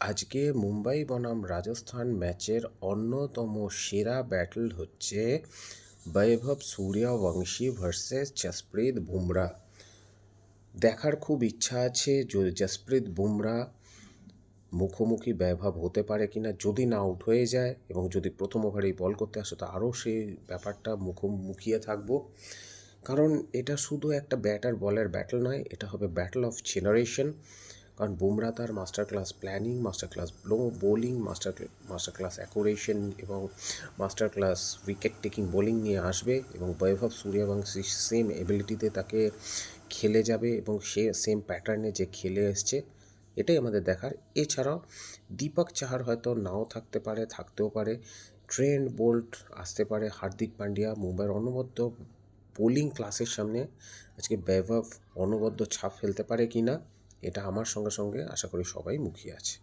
আজকে মুম্বাই বনাম রাজস্থান ম্যাচের অন্যতম সেরা ব্যাটল হচ্ছে বৈভব সূর্যবংশী ভার্সেস জসপ্রীত বুমরা। দেখার খুব ইচ্ছা আছে জসপ্রীত বুমরা মুখোমুখি বৈভব হতে পারে কিনা। যদি না আউট হয়ে যায় এবং যদি প্রথম ওভারেই বল করতে আসে তো আরও সেই ব্যাপারটা মুখিয়ে থাকবো। কারণ এটা শুধু একটা ব্যাটার বলের ব্যাটল নয়, এটা হবে ব্যাটল অফ জেনারেশন। কারণ বুমরা তার master class planning, master class bowling, master class accuration এবং master class wicket taking bowling নিয়ে আসবে এবং বৈভব সূর্যবংশী সেম এবিলিটিতে তাকে খেলে যাবে এবং সে সেম প্যাটার্নে যে খেলে এসছে, এটাই আমাদের দেখার। এছাড়াও দীপক চাহার হয়তো নাও থাকতে পারে, থাকতেও পারে, ট্রেন্ট বোল্ট আসতে পারে, হার্দিক পান্ডিয়া। মুম্বাইয়ের অনবদ্য বোলিং ক্লাসের সামনে আজকে বৈভব অনবদ্য ছাপ ফেলতে পারে কি না, এটা আমার সঙ্গে সঙ্গে আশা করি সবাই মুখিয়ে আছে।